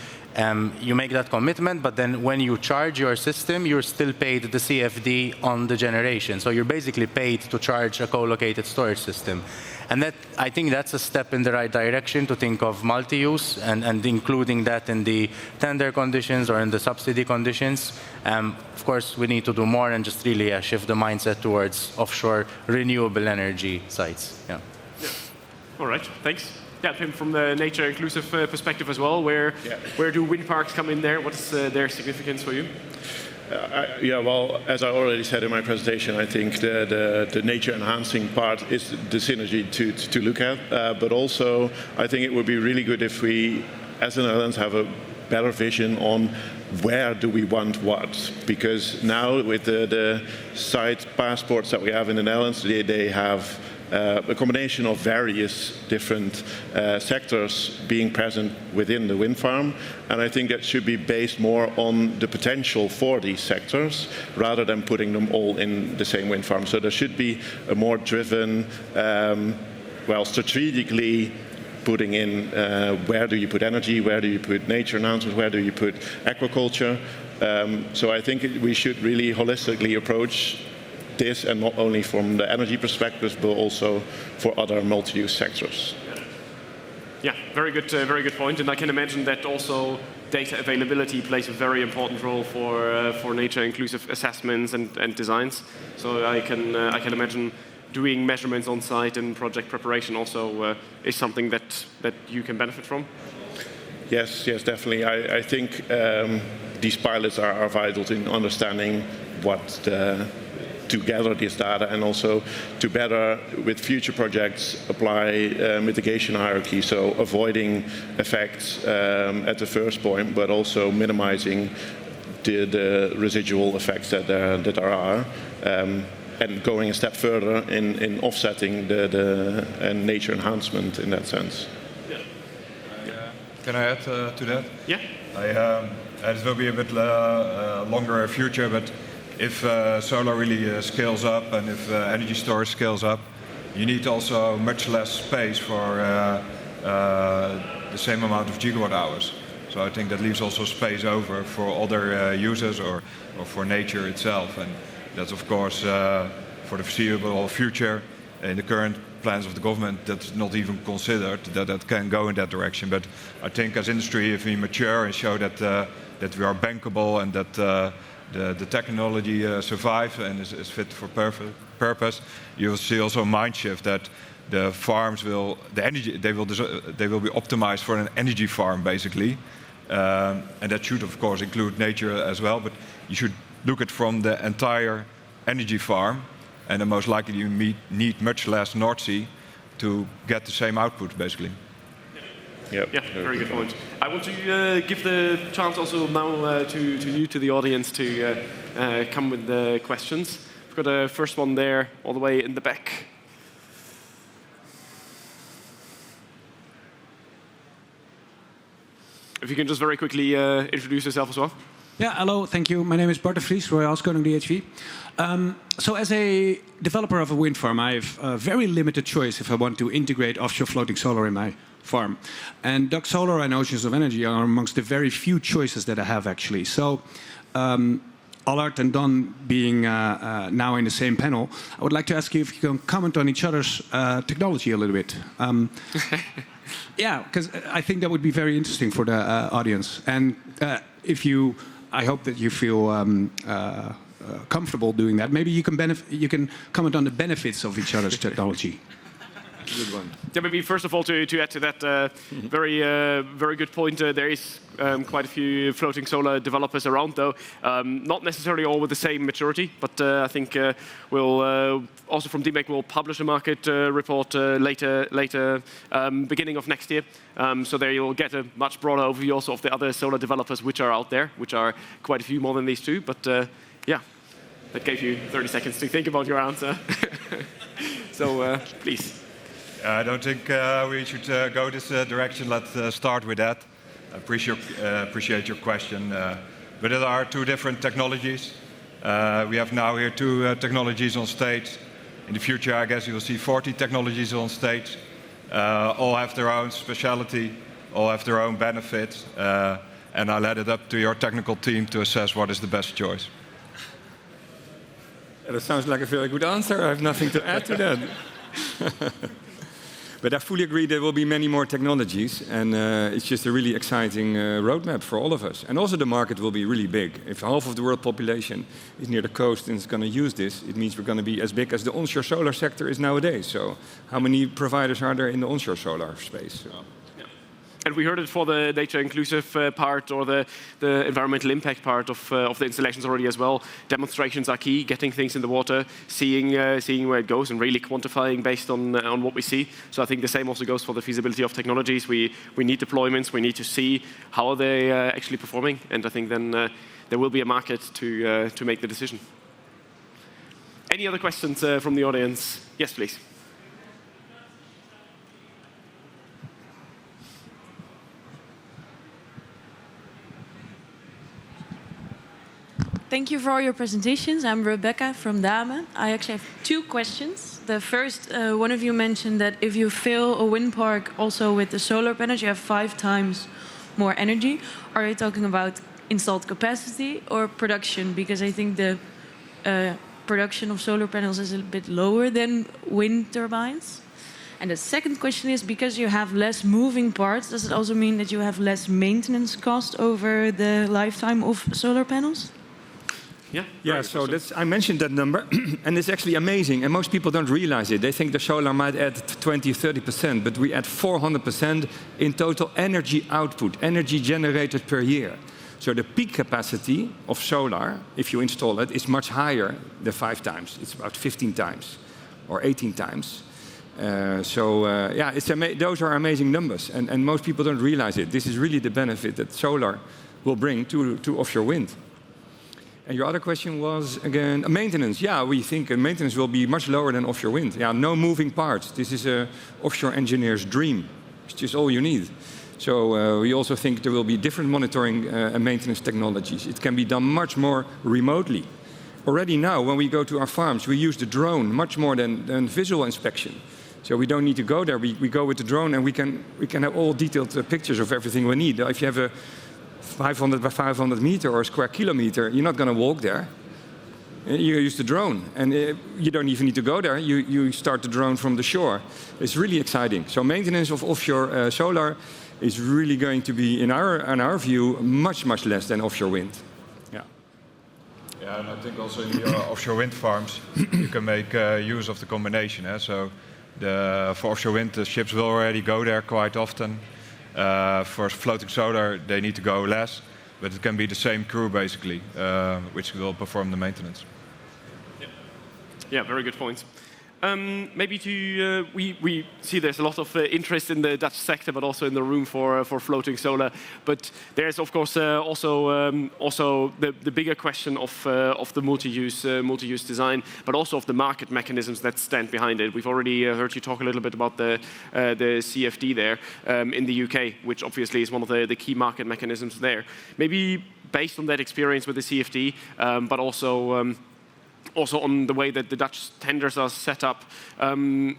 you make that commitment, but then when you charge your system, you're still paid the CFD on the generation. So you're basically paid to charge a co-located storage system. And that, I think that's a step in the right direction to think of multi-use and including that in the tender conditions or in the subsidy conditions. Of course, we need to do more and just really shift the mindset towards offshore renewable energy sites. Yeah. All right, thanks. Yeah, Pim, from the nature-inclusive perspective as well, where do wind parks come in there? What is their significance for you? Yeah, well, as I already said in my presentation, I think the nature-enhancing part is the synergy to look at. But also, I think it would be really good if we, as the Netherlands, have a better vision on where do we want what. Because now, with the site passports that we have in the Netherlands, they have a combination of various different sectors being present within the wind farm, and I think that should be based more on the potential for these sectors rather than putting them all in the same wind farm. So there should be a more driven, strategically putting in where do you put energy, where do you put nature enhancement, where do you put aquaculture. So I think we should really holistically approach this, and not only from the energy perspective, but also for other multi-use sectors. Yeah, very good point. And I can imagine that also data availability plays a very important role for nature-inclusive assessments and designs. So I can imagine doing measurements on site and project preparation also is something that you can benefit from. Yes, definitely. I think these pilots are vital in understanding to gather this data, and also to better, with future projects, apply mitigation hierarchy, so avoiding effects at the first point, but also minimizing the residual effects that there are, and going a step further in offsetting the nature enhancement in that sense. Yeah. Can I add to that? Yeah. It will be a bit longer future, but if solar really scales up and if energy storage scales up, you need also much less space for the same amount of gigawatt hours. So I think that leaves also space over for other users or for nature itself. And that's, of course, for the foreseeable future, in the current plans of the government, that's not even considered, that can go in that direction. But I think as industry, if we mature and show that we are bankable and that the technology survives and is fit for purpose, you will see also a mind shift that the farms will be optimized for an energy farm basically, and that should of course include nature as well. But you should look at from the entire energy farm, and then most likely you need much less North Sea to get the same output basically. Yep. Yeah, very good point. I want to give the chance also now to you, to the audience, to come with the questions. We've got a first one there, all the way in the back. If you can just very quickly introduce yourself as well. Yeah, hello, thank you. My name is Bart de Vries, Royal Skoning DHV. So as a developer of a wind farm, I have a very limited choice if I want to integrate offshore floating solar in my farm. And Duck Solar and Oceans of Energy are amongst the very few choices that I have, actually. So Allard and Don being now in the same panel, I would like to ask you if you can comment on each other's technology a little bit. Yeah, because I think that would be very interesting for the audience. And I hope that you feel comfortable doing that. Maybe you can comment on the benefits of each other's technology. Good one. Yeah, maybe first of all to add to that very good point. There is quite a few floating solar developers around, though not necessarily all with the same maturity. But I think we'll also from DMEC we'll publish a market report later beginning of next year. So there you'll get a much broader overview also of the other solar developers which are out there, which are quite a few more than these two. But yeah, that gave you 30 seconds to think about your answer. So please. I don't think we should go this direction. Let's start with that. I appreciate your question. But there are two different technologies. We have now here two technologies on stage. In the future, I guess you will see 40 technologies on stage. All have their own speciality, all have their own benefits. and I'll let it up to your technical team to assess what is the best choice. That sounds like a very good answer. I have nothing to add to that. But I fully agree there will be many more technologies, and it's just a really exciting roadmap for all of us. And also the market will be really big. If half of the world population is near the coast and is going to use this, it means we're going to be as big as the onshore solar sector is nowadays. So how many providers are there in the onshore solar space? So. And we heard it for the nature-inclusive part or the environmental impact part of the installations already as well. Demonstrations are key, getting things in the water, seeing where it goes and really quantifying based on what we see. So I think the same also goes for the feasibility of technologies. We need deployments, we need to see how are they actually performing. And I think then there will be a market to make the decision. Any other questions from the audience? Yes, please. Thank you for all your presentations. I'm Rebecca from Dame. I actually have 2 questions. The first, one of you mentioned that if you fill a wind park also with the solar panels, you have 5 times more energy. Are you talking about installed capacity or production? Because I think the production of solar panels is a bit lower than wind turbines. And the second question is, because you have less moving parts, does it also mean that you have less maintenance cost over the lifetime of solar panels? Yeah, so I mentioned that number, and it's actually amazing, and most people don't realize it. They think the solar might add 20, 30%, but we add 400% in total energy output, energy generated per year. So the peak capacity of solar, if you install it, is much higher than 5 times. It's about 15 times or 18 times. Yeah, those are amazing numbers, and most people don't realize it. This is really the benefit that solar will bring to offshore wind. And your other question was, again, maintenance. Yeah, we think maintenance will be much lower than offshore wind. Yeah, no moving parts. This is an offshore engineer's dream. It's just all you need. So we also think there will be different monitoring and maintenance technologies. It can be done much more remotely. Already now, when we go to our farms, we use the drone much more than visual inspection. So we don't need to go there. We go with the drone, and we can have all detailed pictures of everything we need. If you have a 500 by 500 meter or a square kilometer, you're not going to walk there. You use the drone, and you don't even need to go there. You start the drone from the shore. It's really exciting. So maintenance of offshore solar is really going to be, in our view, much less than offshore wind. Yeah. Yeah, and I think also in your offshore wind farms, you can make use of the combination. So for offshore wind, the ships will already go there quite often. For floating solar, they need to go less, but it can be the same crew basically, which will perform the maintenance. Yeah, very good points. Maybe we see there's a lot of interest in the Dutch sector, but also in the room for floating solar. But there's of course also the bigger question of the multi-use design, but also of the market mechanisms that stand behind it. We've already heard you talk a little bit about the CFD there in the UK, which obviously is one of the key market mechanisms there. Maybe based on that experience with the CFD, but also on the way that the Dutch tenders are set up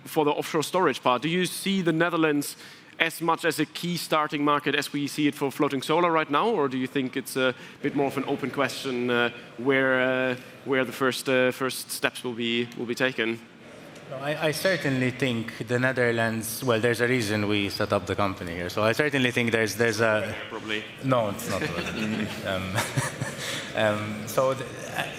for the offshore storage part. Do you see the Netherlands as much as a key starting market as we see it for floating solar right now, or do you think it's a bit more of an open question where the first steps will be taken? I certainly think the Netherlands, well, there's a reason we set up the company here. So I certainly think there's a... Probably. No, it's not.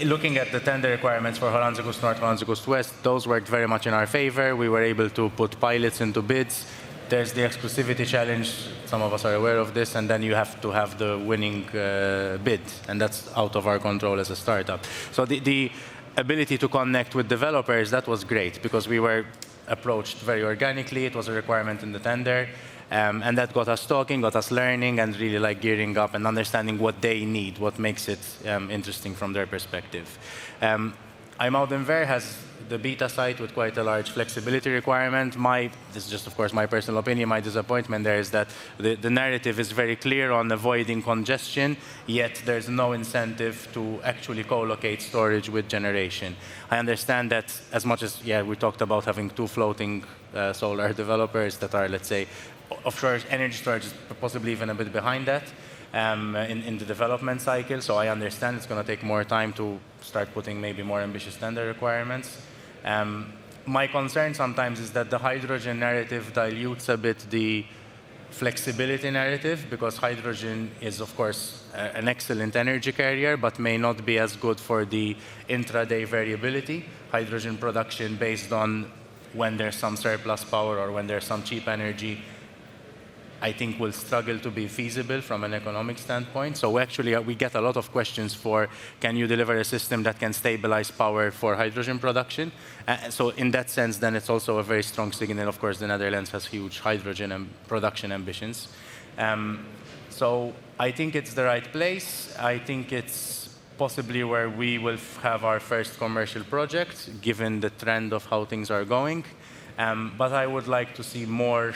Looking at the tender requirements for Hollandse Kust North, Hollandse Kust West, those worked very much in our favor. We were able to put pilots into bids. There's the exclusivity challenge. Some of us are aware of this, and then you have to have the winning bid, and that's out of our control as a startup. So the ability to connect with developers, that was great because we were approached very organically. It was a requirement in the tender. And that got us talking, got us learning, and really gearing up and understanding what they need, what makes it interesting from their perspective. IJmuiden has the beta site with quite a large flexibility requirement. This is just, of course, my personal opinion. My disappointment there is that the narrative is very clear on avoiding congestion, yet there's no incentive to actually co-locate storage with generation. I understand that as much as, we talked about having 2 floating solar developers that are, let's say, offshore energy storage is possibly even a bit behind that. in the development cycle. So I understand it's going to take more time to start putting maybe more ambitious standard requirements. My concern sometimes is that the hydrogen narrative dilutes a bit the flexibility narrative, because hydrogen is, of course, an excellent energy carrier, but may not be as good for the intraday variability. Hydrogen production based on when there's some surplus power or when there's some cheap energy, I think will struggle to be feasible from an economic standpoint. So actually, we get a lot of questions for, can you deliver a system that can stabilize power for hydrogen production? So in that sense, then it's also a very strong signal. Of course, the Netherlands has huge hydrogen production ambitions. So I think it's the right place. I think it's possibly where we will have our first commercial project, given the trend of how things are going. But I would like to see more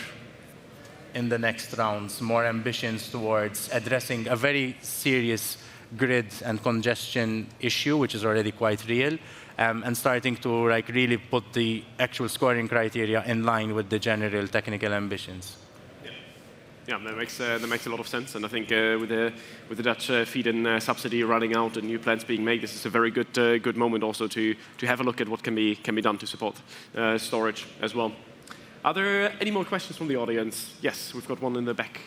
in the next rounds, more ambitions towards addressing a very serious grid and congestion issue, which is already quite real, and starting to really put the actual scoring criteria in line with the general technical ambitions. Yeah, that makes a lot of sense, and I think with the Dutch feed-in subsidy running out and new plans being made, this is a very good moment also to have a look at what can be done to support storage as well. Are there any more questions from the audience? Yes, we've got one in the back.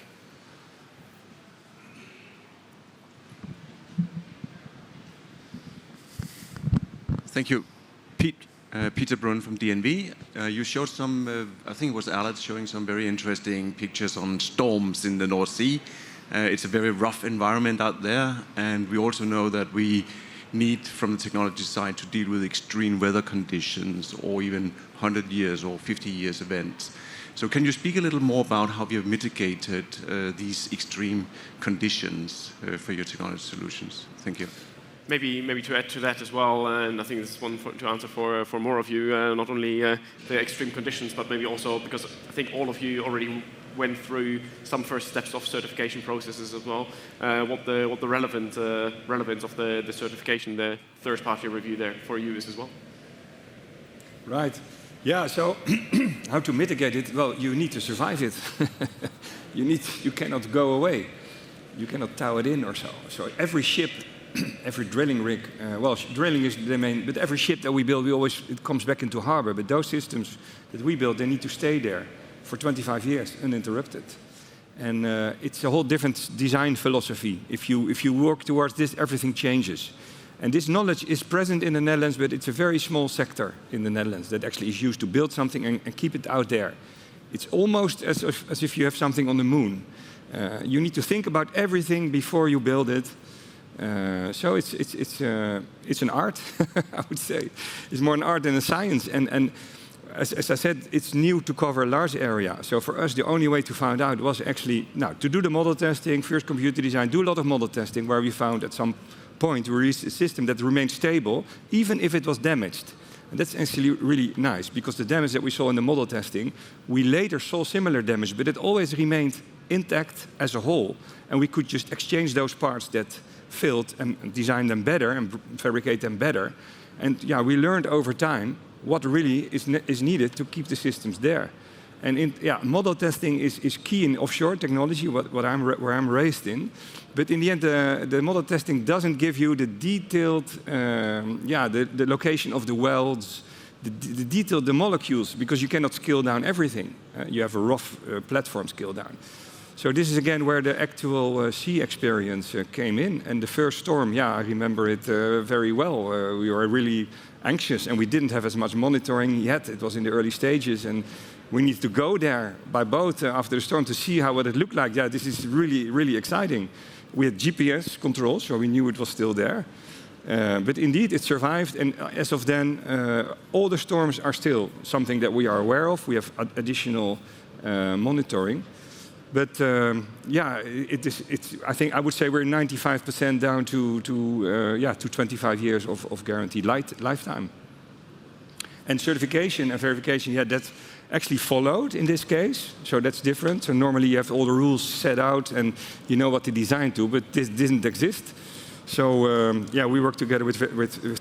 Thank you. Peter Brunn from DNV. You showed some, I think it was Alex showing some very interesting pictures on storms in the North Sea. It's a very rough environment out there, and we also know that we need, from the technology side, to deal with extreme weather conditions or even 100 years or 50 years events. So can you speak a little more about how you have mitigated these extreme conditions for your technology solutions? Thank you. Maybe to add to that as well, and I think this is one to answer for more of you, not only the extreme conditions, but maybe also because I think all of you already went through some first steps of certification processes as well. What the relevance of the certification, the third-party review there for you is as well. Right. Yeah. So how to mitigate it? Well, you need to survive it. You cannot go away. You cannot tow it in or so. So every ship, every drilling rig, well, drilling is the main, but every ship that we build, it comes back into harbor. But those systems that we build, they need to stay there for 25 years uninterrupted. And it's a whole different design philosophy. If you work towards this, everything changes. And this knowledge is present in the Netherlands, but it's a very small sector in the Netherlands that actually is used to build something and keep it out there. It's almost as if you have something on the moon. You need to think about everything before you build it. So it's an art, I would say. It's more an art than a science. And as I said, it's new to cover a large area. So for us, the only way to find out was actually, to do the model testing, first computer design, do a lot of model testing, where we found at some point we reached a system that remained stable, even if it was damaged. And that's actually really nice, because the damage that we saw in the model testing, we later saw similar damage, but it always remained intact as a whole. And we could just exchange those parts that failed and design them better and fabricate them better. And yeah, we learned over time what really is needed to keep the systems there. And model testing is key in offshore technology, where I'm raised in. But in the end, the model testing doesn't give you the detailed, the location of the welds, the detailed, the molecules, because you cannot scale down everything. You have a rough platform scale down. So this is again where the actual sea experience came in. And the first storm, I remember it very well. We were really anxious, and we didn't have as much monitoring yet. It was in the early stages, and we needed to go there by boat after the storm to see what it looked like. Yeah, this is really, really exciting. We had GPS control, so we knew it was still there. But indeed, it survived, and as of then, all the storms are still something that we are aware of. We have additional monitoring. But I think I would say we're 95% down to 25 years of guaranteed lifetime. And certification and verification, that's actually followed in this case. So that's different. So normally you have all the rules set out and you know what to design to, but this didn't exist. So yeah, we work together with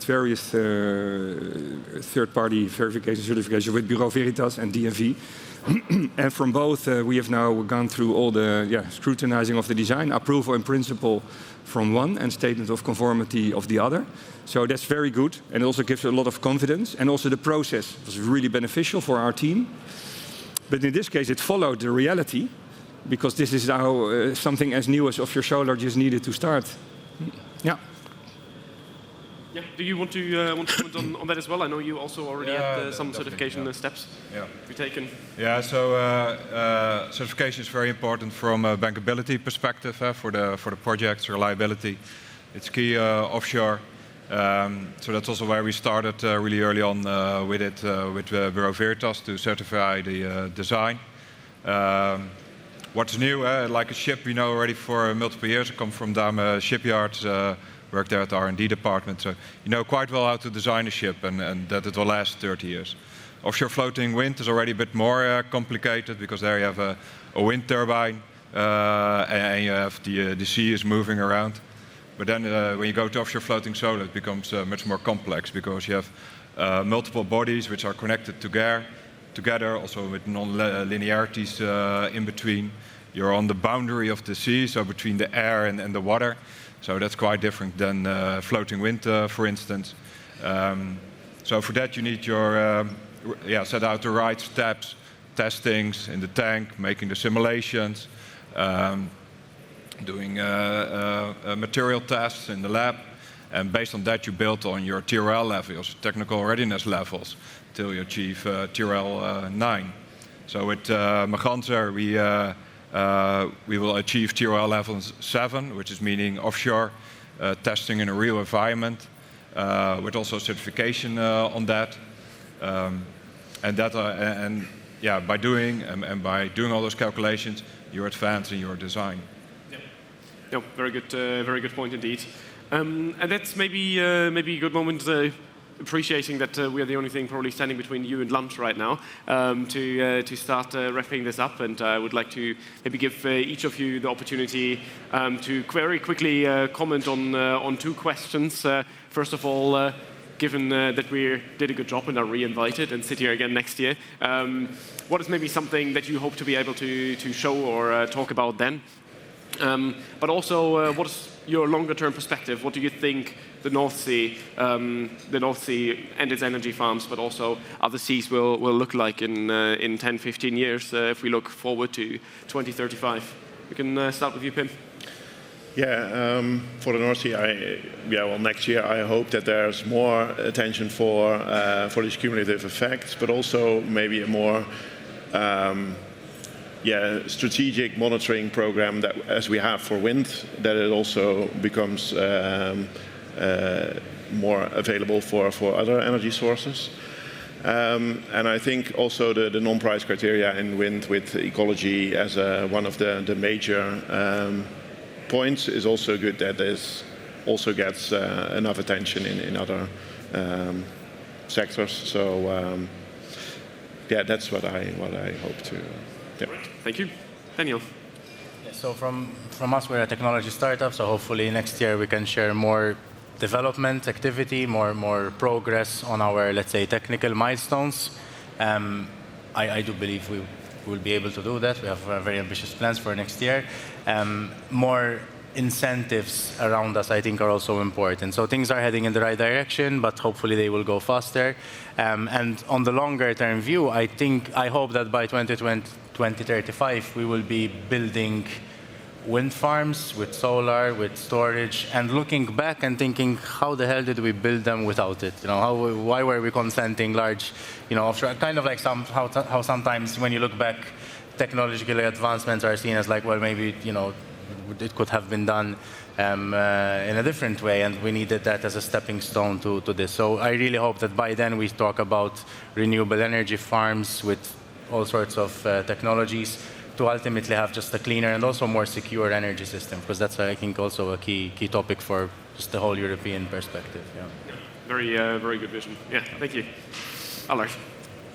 various third-party verification certifications with Bureau Veritas and DNV. And from both, we have now gone through all the scrutinizing of the design, approval in principle from one, and statement of conformity of the other. So that's very good, and also gives a lot of confidence. And also the process was really beneficial for our team. But in this case, it followed the reality, because this is how something as new as offshore solar just needed to start. Yeah. Yeah. Do you want to comment on that as well? I know you also already had some certification steps you've taken. Yeah. So certification is very important from a bankability perspective for the project's reliability. It's key offshore. So that's also where we started really early on with it with Bureau Veritas to certify the design. What's new? Like a ship, we know already for multiple years. I come from Dame shipyards. Worked there at the R&D department, so you know quite well how to design a ship and that it will last 30 years. Offshore floating wind is already a bit more complicated, because there you have a wind turbine and you have the sea is moving around. But then when you go to offshore floating solar, it becomes much more complex, because you have multiple bodies which are connected together, also with non-linearities in between. You're on the boundary of the sea, so between the air and the water. So that's quite different than floating wind, for instance. So for that you need your set out the right steps, testings in the tank, making the simulations, doing material tests in the lab, and based on that you build on your TRL levels, technical readiness levels, till you achieve TRL 9. So with Maganser we will achieve TRL level 7, which is meaning offshore testing in a real environment, with also certification on that. By doing all those calculations, you advance in your design. Yeah. No, very good point indeed. And that's maybe a good moment. Appreciating that we are the only thing probably standing between you and lunch right now, to start wrapping this up, and I would like to maybe give each of you the opportunity to very quickly comment on two questions. First of all, given that we did a good job and are re-invited and sit here again next year, what is maybe something that you hope to be able to show or talk about then? But also, what is your longer-term perspective? What do you think the North Sea and its energy farms, but also other seas, will look like in 10, 15 years if we look forward to 2035? We can start with you, Pim. Yeah, for the North Sea, next year I hope that there's more attention for these cumulative effects, but also maybe a more strategic monitoring program that, as we have for wind, that it also becomes more available for other energy sources. And I think also the non-price criteria in wind, with ecology as one of the major points, is also good, that this also gets enough attention in other sectors. So that's what I hope to. Yeah. Thank you. Daniel. Yeah, so from us, we're a technology startup, so hopefully next year we can share more development activity, more progress on our, let's say, technical milestones. I do believe we will be able to do that. We have very ambitious plans for next year. More incentives around us, I think, are also important. So things are heading in the right direction, but hopefully they will go faster. And on the longer term view, I hope that by 2035, we will be building wind farms with solar, with storage, and looking back and thinking, how the hell did we build them without it? Why were we consenting large, offshore? Kind of like how sometimes when you look back, technological advancements are seen as like, well, maybe, it could have been done in a different way, and we needed that as a stepping stone to this. So I really hope that by then we talk about renewable energy farms with all sorts of technologies to ultimately have just a cleaner and also more secure energy system, because that's, I think, also a key topic for just the whole European perspective. Yeah. Very good vision. Yeah, thank you. Allard.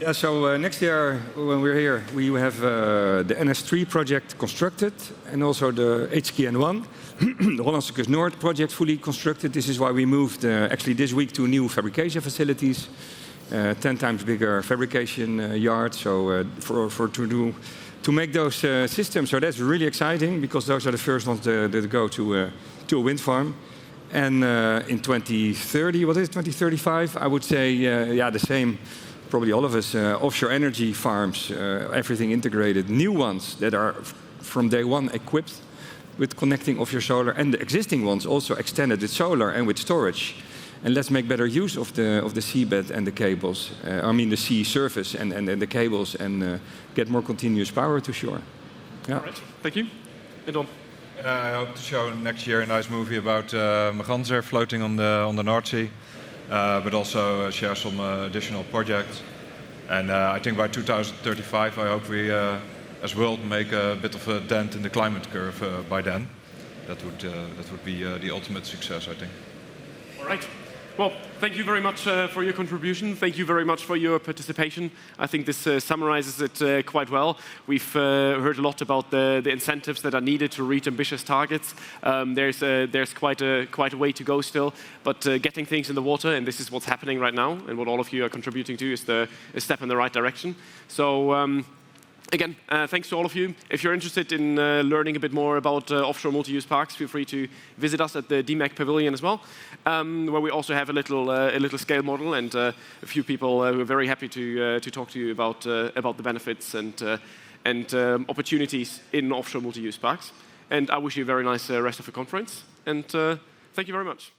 Yeah, so next year when we're here, we have the NS3 project constructed and also the HKN1, the Hollandse Kust Noord project fully constructed. This is why we moved actually this week to new fabrication facilities, 10 times bigger fabrication yard. So to make those systems. So that's really exciting because those are the first ones that go to a wind farm. And in 2030, what is it, 2035? I would say, yeah, the same. Probably all of us, offshore energy farms, everything integrated, new ones that are from day one equipped with connecting offshore solar, and the existing ones also extended with solar and with storage. And let's make better use of the seabed and the cables, I mean the sea surface and the cables, and get more continuous power to shore. Yeah. All right, thank you. And on. I hope to show next year a nice movie about Merganser floating on the North Sea. But also share some additional projects. And I think by 2035, I hope we, as world, make a bit of a dent in the climate curve by then. That would be the ultimate success, I think. All right. Well, thank you very much for your contribution. Thank you very much for your participation. I think this summarizes it quite well. We've heard a lot about the incentives that are needed to reach ambitious targets. There's quite a way to go still, but getting things in the water, and this is what's happening right now, and what all of you are contributing to, is a step in the right direction. So. Again, thanks to all of you. If you're interested in learning a bit more about offshore multi-use parks, feel free to visit us at the DMAC Pavilion as well, where we also have a little scale model and a few people who are very happy to talk to you about the benefits and opportunities in offshore multi-use parks. And I wish you a very nice rest of the conference. And thank you very much.